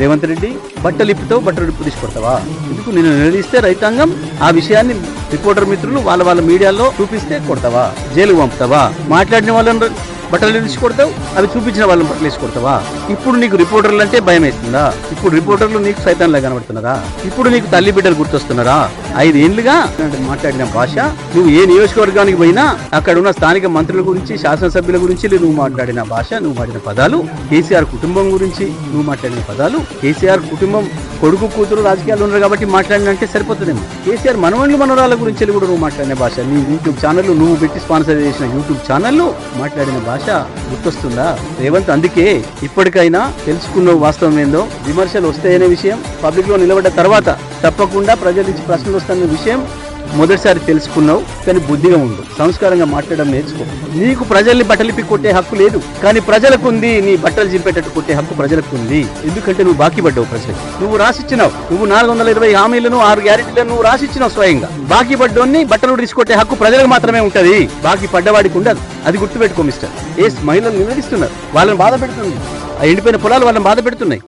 రేవంత్ రెడ్డి బట్టలు ఇప్పుతావు, బట్టలు ఇప్పు తీసుకొడతావా? ఎందుకు నేను నిలదీస్తే రైతాంగం ఆ విషయాన్ని రిపోర్టర్ మిత్రులు వాళ్ళ మీడియాలో చూపిస్తే కొడతావా? జైలుకు పంపుతావా? మాట్లాడిన వాళ్ళని బట్టలు తీసి కొడతావు, అవి చూపించిన వాళ్ళని బట్టలు వేసి కొడతావా? ఇప్పుడు నీకు రిపోర్టర్లు అంటే భయం వేస్తుందా? ఇప్పుడు రిపోర్టర్లు నీకు సైతాన్లా కనబడుతున్నారా? ఇప్పుడు నీకు తల్లి బిడ్డలు గుర్తొస్తున్నారా? 5 ఏళ్లుగా మాట్లాడిన భాష, నువ్వు ఏ నియోజకవర్గానికి పోయినా అక్కడ ఉన్న స్థానిక మంత్రుల గురించి, శాసనసభ్యుల గురించి నువ్వు మాట్లాడిన భాష, నువ్వు మాట్లాడిన పదాలు, కేసీఆర్ కుటుంబం గురించి నువ్వు మాట్లాడిన పదాలు, కేసీఆర్ కుటుంబం కొడుకు కూతురు రాజకీయాలు ఉన్నారు కాబట్టి మాట్లాడినంటే సరిపోతుందేమో. కేసీఆర్ మనవళ్ళు మనవరాల గురించి కూడా నువ్వు మాట్లాడిన భాష, నీ యూట్యూబ్ ఛానల్, నువ్వు పెట్టి స్పాన్సర్ చేసిన యూట్యూబ్ ఛానల్ మాట్లాడిన భాష గుర్తొస్తుందా రేవంత్? అందుకే ఇప్పటికైనా తెలుసుకున్నావు వాస్తవం ఏందో. విమర్శలు వస్తాయనే విషయం, పబ్లిక్ లో నిలబడ్డ తర్వాత తప్పకుండా ప్రజల నుంచి ప్రశ్నలు వస్తున్న విషయం మొదటిసారి తెలుసుకున్నావు. కానీ బుద్ధిగా ఉండు, సంస్కారంగా మాట్లాడడం నేర్చుకో. నీకు ప్రజల్ని బట్టలిపి కొట్టే హక్కు లేదు, కానీ ప్రజలకు ఉంది. నీ బట్టలు చింపేటట్టు కొట్టే హక్కు ప్రజలకు ఉంది. ఎందుకంటే నువ్వు బాకీ పడ్డావు ప్రజలకు. నువ్వు రాసిచ్చినావు, నువ్వు 420 హామీలను 6 గ్యారెంటీలను నువ్వు రాసిచ్చినావు స్వయంగా. బాకీ పడ్డోన్ని బట్టలు తీసుకొట్టే హక్కు ప్రజలకు మాత్రమే ఉంటది, బాకీ పడ్డవాడికి ఉండదు. అది గుర్తుపెట్టుకో మిస్టర్. మహిళలు నిలదీస్తున్నారు, వాళ్ళని బాధ పెడుతుంది. ఆ ఎండిపోయిన పొలాలు వాళ్ళని బాధ పెడుతున్నాయి.